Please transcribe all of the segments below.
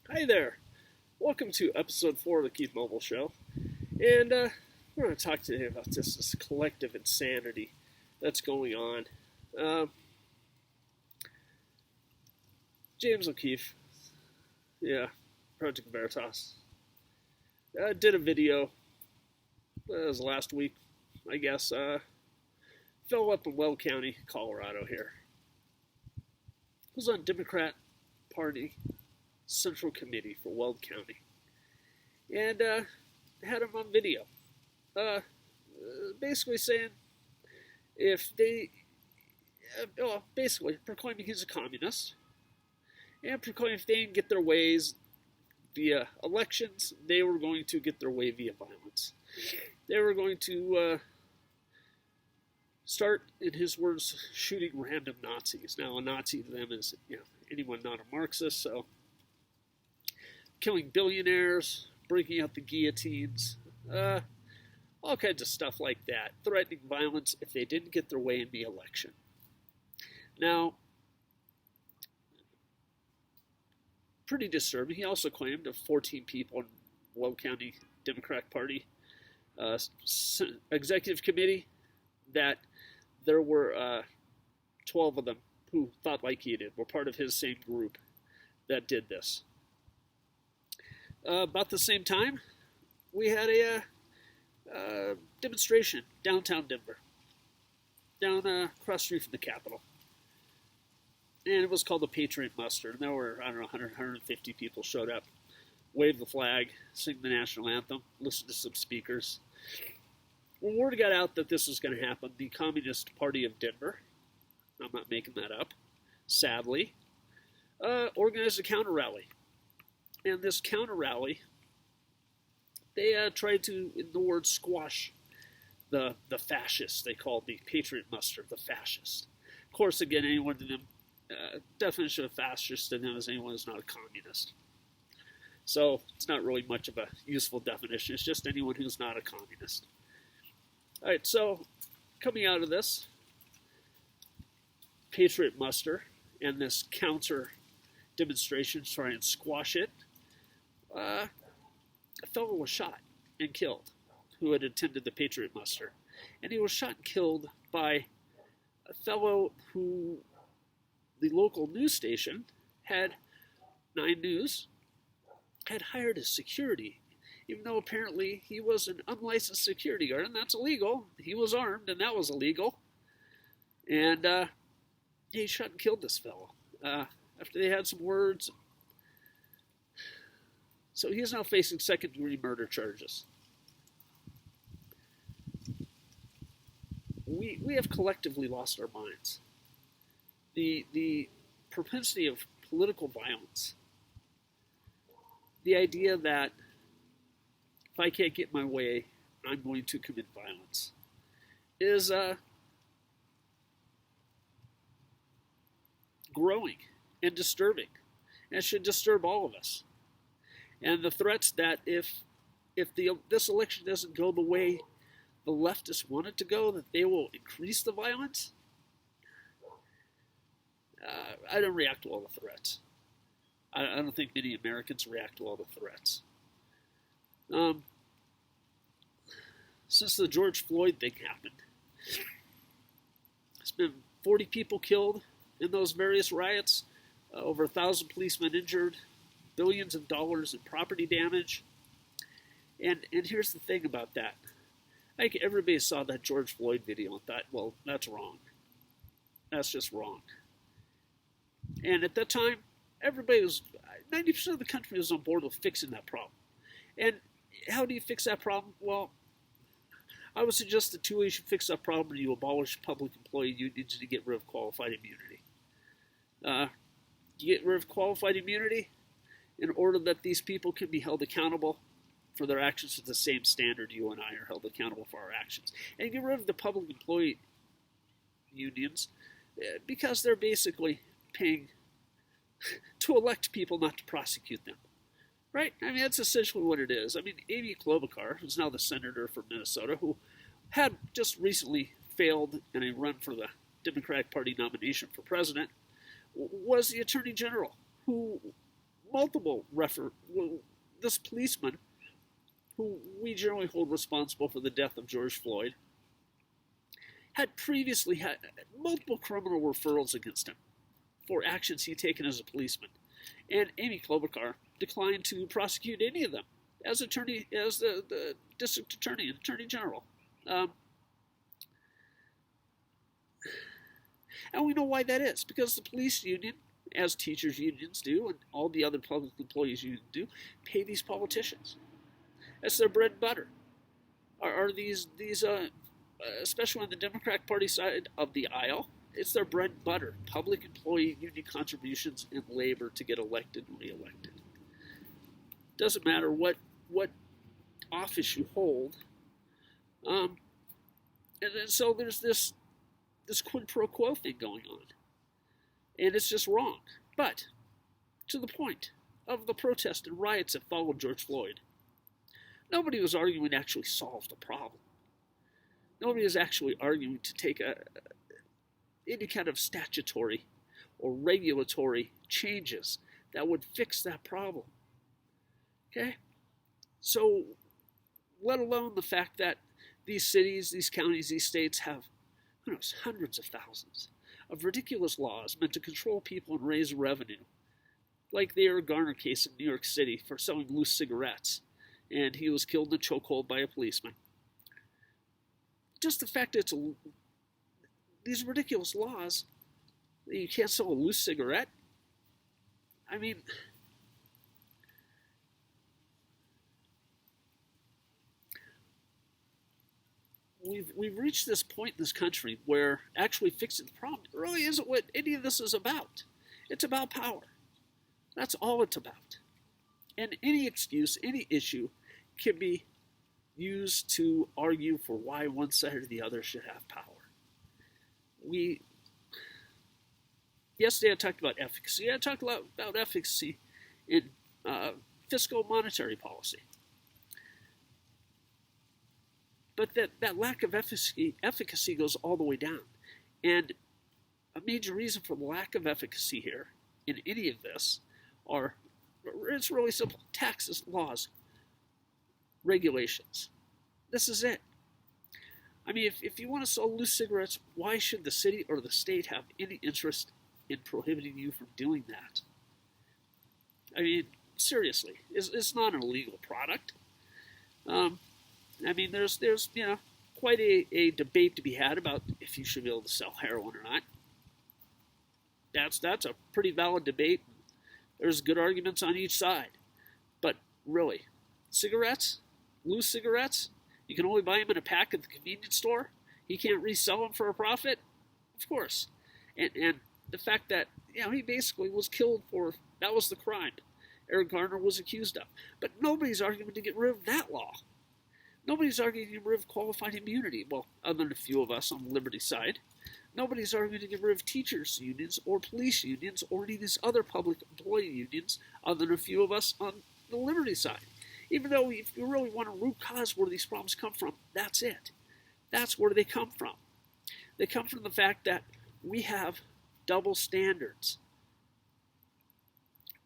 Hi there. Welcome to episode 4 of the Keith Mobile Show. And we're going to talk today about this collective insanity that's going on. Um, James O'Keefe, yeah, Project Veritas, did a video, it was last week, I guess, fell up in Weld County, Colorado here. It was on Democrat Party Central Committee for Weld County. And had him on video. Basically saying if they, basically proclaiming he's a communist, and proclaiming if they didn't get their ways via elections, they were going to get their way via violence. They were going to start, in his words, shooting random Nazis. Now, a Nazi to them is anyone not a Marxist, so killing billionaires, breaking out the guillotines, all kinds of stuff like that, threatening violence if they didn't get their way in the election. Now, pretty disturbing. He also claimed of 14 people in Weld County Democratic Party executive committee that there were 12 of them who thought like he did, were part of his same group that did this. About the same time, we had a demonstration downtown Denver, down across the street from the Capitol. And it was called the Patriot Muster. And there were, 100, 150 people showed up, waved the flag, sing the national anthem, listened to some speakers. When word got out that this was going to happen, the Communist Party of Denver, I'm not making that up, sadly, organized a counter rally. And this counter rally, they tried to, in the word, squash the fascists. They called the Patriot Muster the fascist. Of course, again, anyone to them, definition of fascist to them is anyone who's not a communist. So it's not really much of a useful definition. It's just anyone who's not a communist. All right, so coming out of this Patriot Muster and this counter demonstration to try and squash it, a fellow was shot and killed who had attended the Patriot Muster. And he was shot and killed by a fellow who the local news station had, 9 News, had hired as security, even though apparently he was an unlicensed security guard, and that's illegal. He was armed, and that was illegal. And he shot and killed this fellow after they had some words. So he is now facing second-degree murder charges. We have collectively lost our minds. The propensity of political violence, the idea that if I can't get my way, I'm going to commit violence, is growing and disturbing, and it should disturb all of us. And the threats that if this election doesn't go the way the leftists want it to go, that they will increase the violence. I don't react to all the threats. I don't think many Americans react to all the threats. Since the George Floyd thing happened, there's been 40 people killed in those various riots, over 1,000 policemen injured, billions of dollars in property damage. And here's the thing about that. I think everybody saw that George Floyd video and thought, well, that's wrong. That's just wrong. And at that time, everybody was, 90% of the country was on board with fixing that problem. And how do you fix that problem? Well, I would suggest the two ways you fix that problem: you abolish public employee unions and you get rid of qualified immunity. You get rid of qualified immunity in order that these people can be held accountable for their actions to the same standard you and I are held accountable for our actions. And get rid of the public employee unions because they're basically paying to elect people, not to prosecute them. Right? I mean, that's essentially what it is. I mean, Amy Klobuchar, who's now the senator from Minnesota, who had just recently failed in a run for the Democratic Party nomination for president, was the attorney general who this policeman, who we generally hold responsible for the death of George Floyd, had previously had multiple criminal referrals against him for actions he'd taken as a policeman. And Amy Klobuchar declined to prosecute any of them as the district attorney and attorney general. And we know why that is, because the police union, as teachers unions do, and all the other public employees unions do, pay these politicians. That's their bread and butter. Are these especially on the Democratic Party side of the aisle, it's their bread and butter. Public employee union contributions and labor to get elected and reelected. Doesn't matter what office you hold. And then, so there's this quid pro quo thing going on. And it's just wrong. But, to the point of the protest and riots that followed George Floyd, nobody was arguing to actually solve the problem. Nobody was actually arguing to take any kind of statutory or regulatory changes that would fix that problem. Okay? So, let alone the fact that these cities, these counties, these states have, who knows, hundreds of thousands of ridiculous laws meant to control people and raise revenue. Like the Eric Garner case in New York City for selling loose cigarettes, and he was killed in a chokehold by a policeman. Just the fact that these ridiculous laws, that you can't sell a loose cigarette. I mean, we've reached this point in this country where actually fixing the problem really isn't what any of this is about. It's about power. That's all it's about. And any excuse, any issue can be used to argue for why one side or the other should have power. Yesterday I talked about efficacy. I talked a lot about efficacy in fiscal monetary policy. But that lack of efficacy goes all the way down. And a major reason for the lack of efficacy here in any of this it's really simple. Taxes, laws, regulations. This is it. I mean, if you want to sell loose cigarettes, why should the city or the state have any interest in prohibiting you from doing that? I mean, seriously, it's not an illegal product. I mean, there's quite a debate to be had about if you should be able to sell heroin or not. That's a pretty valid debate. There's good arguments on each side. But really, cigarettes, loose cigarettes, you can only buy them in a pack at the convenience store. You can't resell them for a profit. Of course. And the fact that, he basically was killed that was the crime Eric Garner was accused of. But nobody's arguing to get rid of that law. Nobody's arguing to get rid of qualified immunity. Well, other than a few of us on the Liberty side. Nobody's arguing to get rid of teachers' unions or police unions or any of these other public employee unions other than a few of us on the Liberty side. Even though if you really want to root cause where these problems come from, that's it. That's where they come from. They come from the fact that we have double standards.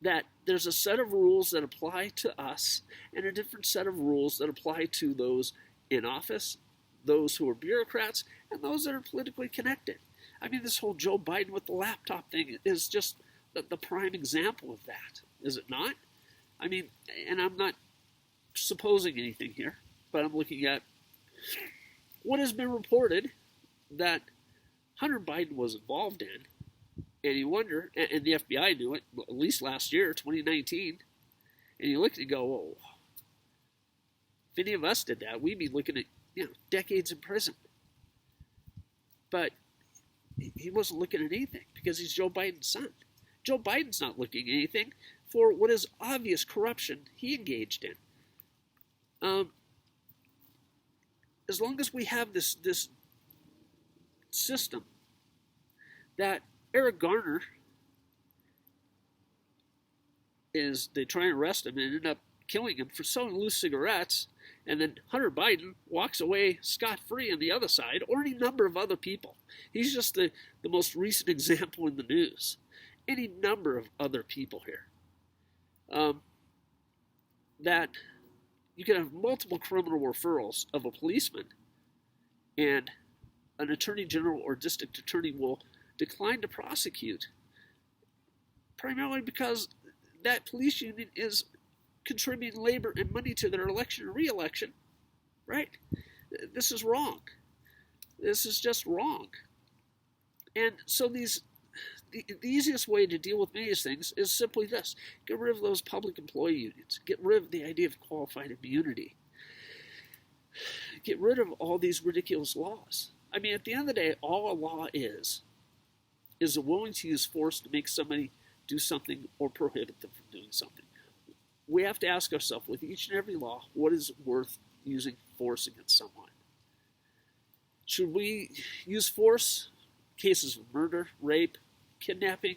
That there's a set of rules that apply to us and a different set of rules that apply to those in office, those who are bureaucrats, and those that are politically connected. I mean, this whole Joe Biden with the laptop thing is just the prime example of that, is it not? I mean, and I'm not supposing anything here, but I'm looking at what has been reported that Hunter Biden was involved in, and you wonder, and the FBI knew it, at least last year, 2019, and you look and go, whoa, if any of us did that, we'd be looking at, decades in prison. But he wasn't looking at anything because he's Joe Biden's son. Joe Biden's not looking at anything for what is obvious corruption he engaged in. As long as we have this system that Eric Garner they try and arrest him and end up killing him for selling loose cigarettes, and then Hunter Biden walks away scot-free on the other side, or any number of other people. He's just the most recent example in the news. Any number of other people here. um, that you can have multiple criminal referrals of a policeman, and an attorney general or district attorney will decline to prosecute, primarily because that police union is contributing labor and money to their election or re-election, right? This is wrong. This is just wrong. And so the easiest way to deal with many of these things is simply this: get rid of those public employee unions. Get rid of the idea of qualified immunity. Get rid of all these ridiculous laws. I mean, at the end of the day, all a law is a willing to use force to make somebody do something or prohibit them from doing something. We have to ask ourselves, with each and every law, what is worth using force against someone? Should we use force in cases of murder, rape, kidnapping,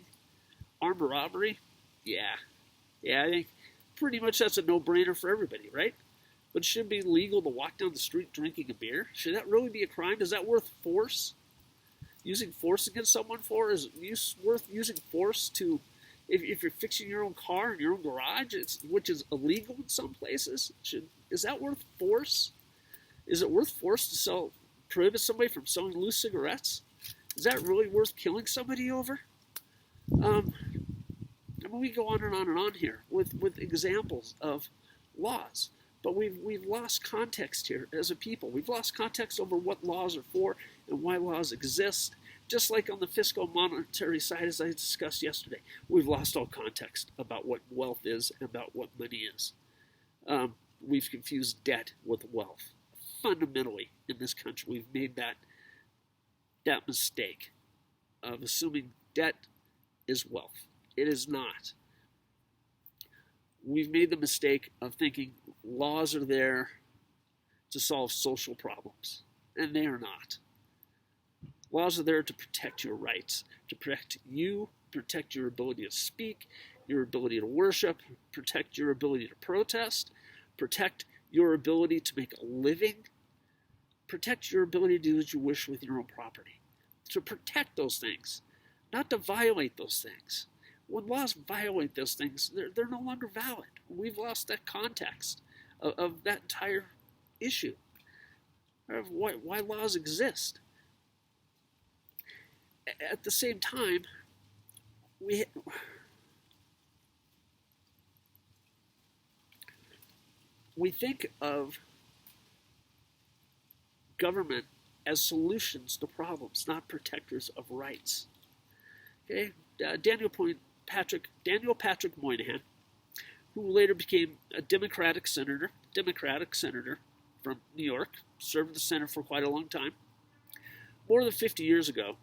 armed robbery? Yeah, I think pretty much that's a no-brainer for everybody, right? But it should be legal to walk down the street drinking a beer. Should that really be a crime? Is that worth force? Using force against someone for? Is it worth using force to, if you're fixing your own car in your own garage, which is illegal in some places? Is that worth force? Is it worth force to prohibit somebody from selling loose cigarettes? Is that really worth killing somebody over? I mean, we go on and on and on here with examples of laws. But we've lost context here as a people. We've lost context over what laws are for and why laws exist. Just like on the fiscal monetary side, as I discussed yesterday, we've lost all context about what wealth is and about what money is. We've confused debt with wealth. Fundamentally, in this country, we've made that mistake of assuming debt is wealth. It is not. We've made the mistake of thinking laws are there to solve social problems, and they are not. Laws are there to protect your rights, to protect you, protect your ability to speak, your ability to worship, protect your ability to protest, protect your ability to make a living, protect your ability to do as you wish with your own property. To protect those things, not to violate those things. When laws violate those things, they're no longer valid. We've lost that context of that entire issue, of why laws exist. At the same time, we think of government as solutions to problems, not protectors of rights. Okay, Daniel Patrick Moynihan, who later became a Democratic senator from New York, served in the Senate for quite a long time, more than 50 years ago,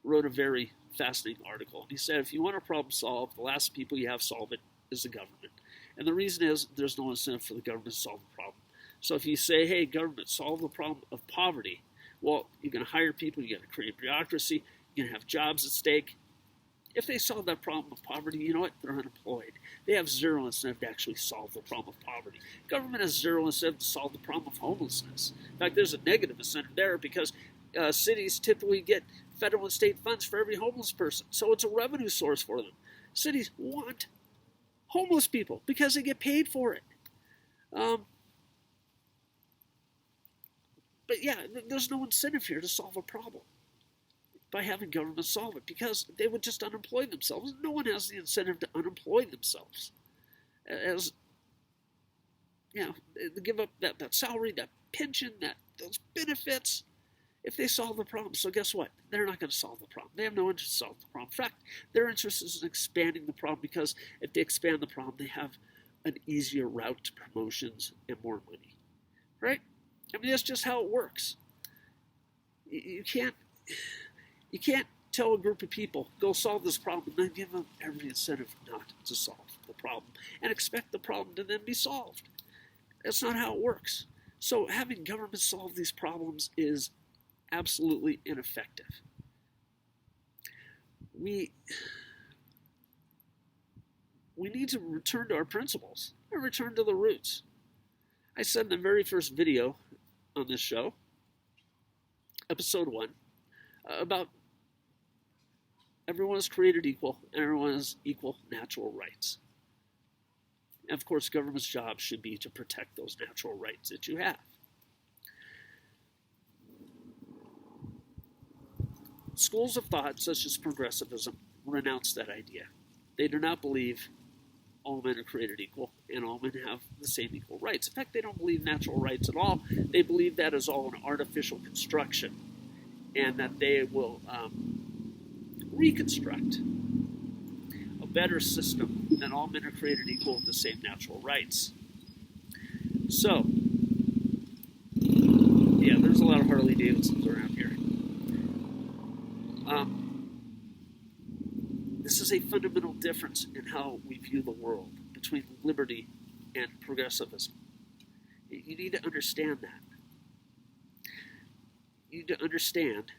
wrote a very fascinating article. He said, if you want a problem solved, the last people you have solve it is the government. And the reason is there's no incentive for the government to solve the problem. So if you say, hey, government, solve the problem of poverty, well, you're going to hire people, you're going to create bureaucracy, you're going to have jobs at stake. If they solve that problem of poverty, you know what? They're unemployed. They have zero incentive to actually solve the problem of poverty. Government has zero incentive to solve the problem of homelessness. In fact, there's a negative incentive there because cities typically get federal and state funds for every homeless person. So it's a revenue source for them. Cities want homeless people because they get paid for it. But yeah, there's no incentive here to solve a problem by having government solve it because they would just unemploy themselves. No one has the incentive to unemploy themselves. As you know, they give up that salary, that pension, those benefits, if they solve the problem. So guess what? They're not going to solve the problem. They have no interest in solving the problem. In fact, their interest is in expanding the problem because if they expand the problem, they have an easier route to promotions and more money. Right? I mean, that's just how it works. You can't tell a group of people, go solve this problem, and then give them every incentive not to solve the problem and expect the problem to then be solved. That's not how it works. So having government solve these problems is absolutely ineffective. We need to return to our principles and return to the roots. I said in the very first video on this show, episode 1, about everyone is created equal and everyone has equal natural rights. And of course, government's job should be to protect those natural rights that you have. Schools of thought, such as progressivism, renounce that idea. They do not believe all men are created equal and all men have the same equal rights. In fact, they don't believe natural rights at all. They believe that is all an artificial construction, and that they will reconstruct a better system that all men are created equal with the same natural rights. So, yeah, there's a lot of Harley Davidsons around here. This is a fundamental difference in how we view the world between liberty and progressivism. You need to understand that. You need to understand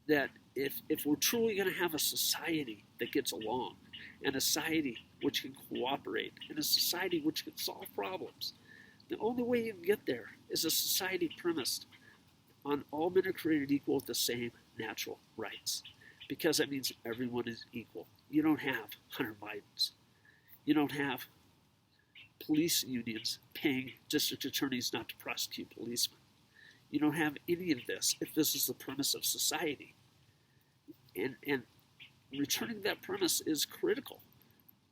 that if we're truly going to have a society that gets along, and a society which can cooperate, and a society which can solve problems, the only way you can get there is a society premised on all men are created equal with the same natural rights. Because that means everyone is equal. You don't have Hunter Bidens. You don't have police unions paying district attorneys not to prosecute policemen. You don't have any of this if this is the premise of society. And returning that premise is critical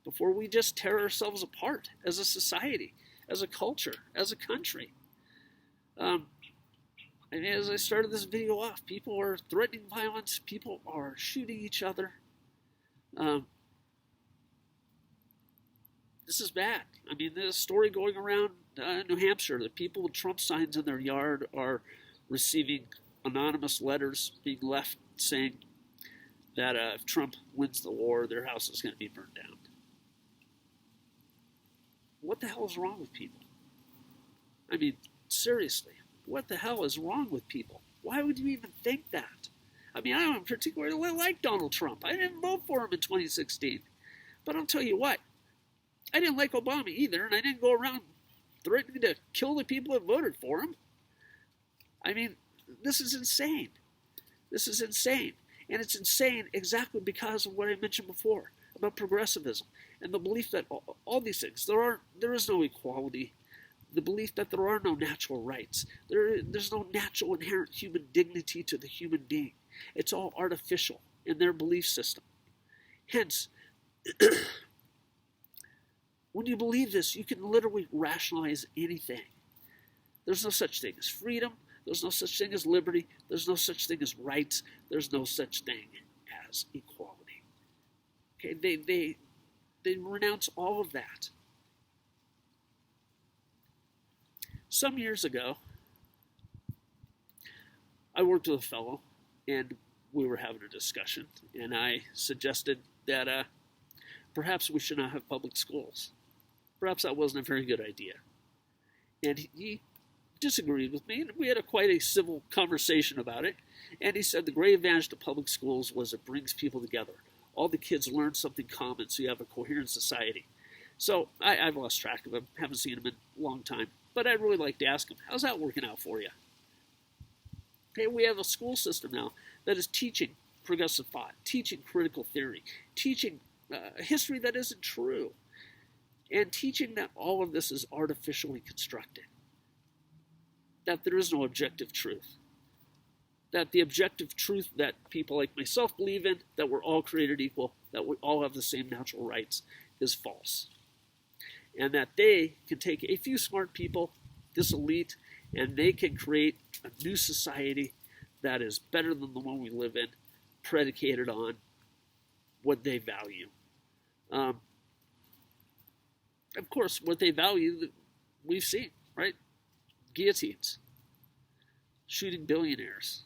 before we just tear ourselves apart as a society, as a culture, as a country. And as I started this video off, people are threatening violence. People are shooting each other. This is bad. I mean, there's a story going around New Hampshire that people with Trump signs in their yard are receiving anonymous letters being left saying that if Trump wins the war, their house is going to be burned down. What the hell is wrong with people? I mean, seriously. What the hell is wrong with people? Why would you even think that? I mean, I don't particularly like Donald Trump. I didn't vote for him in 2016. But I'll tell you what, I didn't like Obama either, and I didn't go around threatening to kill the people that voted for him. I mean, this is insane. This is insane. And it's insane exactly because of what I mentioned before about progressivism and the belief that all these things, there is no equality. The belief that there are no natural rights. There's no natural inherent human dignity to the human being. It's all artificial in their belief system. Hence, when you believe this, you can literally rationalize anything. There's no such thing as freedom. There's no such thing as liberty. There's no such thing as rights. There's no such thing as equality. Okay, they renounce all of that. Some years ago, I worked with a fellow, and we were having a discussion, and I suggested that perhaps we should not have public schools. Perhaps that wasn't a very good idea. And he disagreed with me, and we had quite a civil conversation about it, and he said the great advantage to public schools was it brings people together. All the kids learn something common, so you have a coherent society. So I've lost track of him, haven't seen him in a long time. But I'd really like to ask him, how's that working out for you? Okay, we have a school system now that is teaching progressive thought, teaching critical theory, teaching a history that isn't true, and teaching that all of this is artificially constructed, that there is no objective truth, that the objective truth that people like myself believe in, that we're all created equal, that we all have the same natural rights, is false. And that they can take a few smart people, this elite, and they can create a new society that is better than the one we live in, predicated on what they value. Of course, what they value, we've seen, right? Guillotines, shooting billionaires,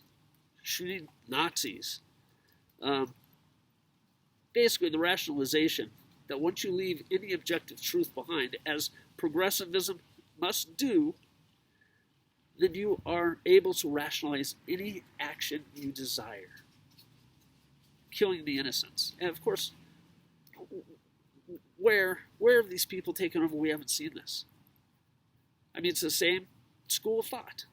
shooting Nazis. Basically, the rationalization that once you leave any objective truth behind, as progressivism must do, then you are able to rationalize any action you desire. Killing the innocents. And of course, where have these people taken over? We haven't seen this. I mean, it's the same school of thought.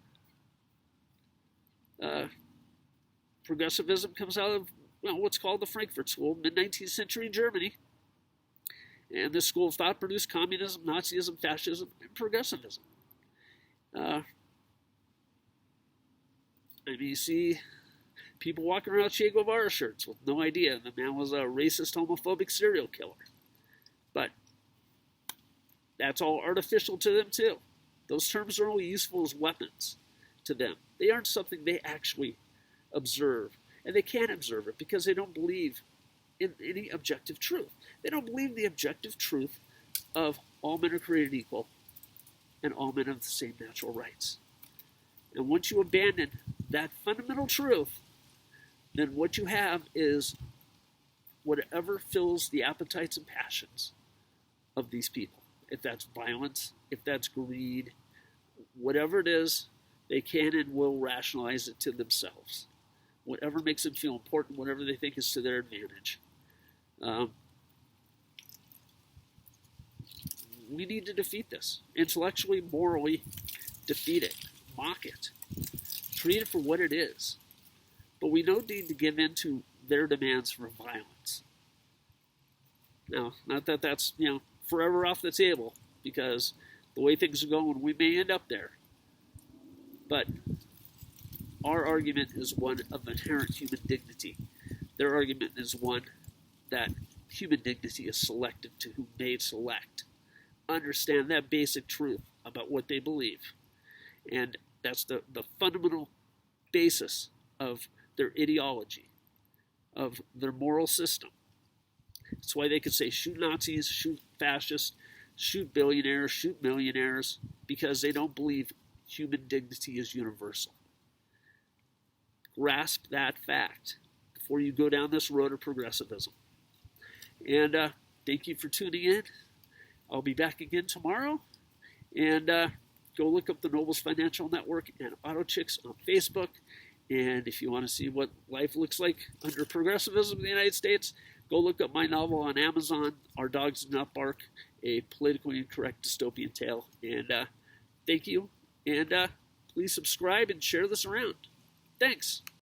Progressivism comes out of what's called the Frankfurt School, mid-19th century Germany. And this school of thought produced communism, Nazism, fascism, and progressivism. You see people walking around with Che Guevara shirts with no idea the man was a racist, homophobic serial killer. But that's all artificial to them, too. Those terms are only useful as weapons to them. They aren't something they actually observe. And they can't observe it because they don't believe in any objective truth. They don't believe the objective truth of all men are created equal and all men have the same natural rights. And once you abandon that fundamental truth, then what you have is whatever fills the appetites and passions of these people. If that's violence, if that's greed, whatever it is, they can and will rationalize it to themselves. Whatever makes them feel important, whatever they think is to their advantage. We need to defeat this. Intellectually, morally, defeat it. Mock it. Treat it for what it is. But we don't need to give in to their demands for violence. Now, not that that's, forever off the table, because the way things are going, we may end up there. But our argument is one of inherent human dignity. Their argument is one that human dignity is selective to whom they select. Understand that basic truth about what they believe. And that's the fundamental basis of their ideology, of their moral system. That's why they could say shoot Nazis, shoot fascists, shoot billionaires, shoot millionaires, because they don't believe human dignity is universal. Grasp that fact before you go down this road of progressivism. And thank you for tuning in. I'll be back again tomorrow. And go look up the Nobles Financial Network and Auto Chicks on Facebook. And if you want to see what life looks like under progressivism in the United States, go look up my novel on Amazon, Our Dogs Do Not Bark, a politically incorrect dystopian tale. And thank you. And please subscribe and share this around. Thanks.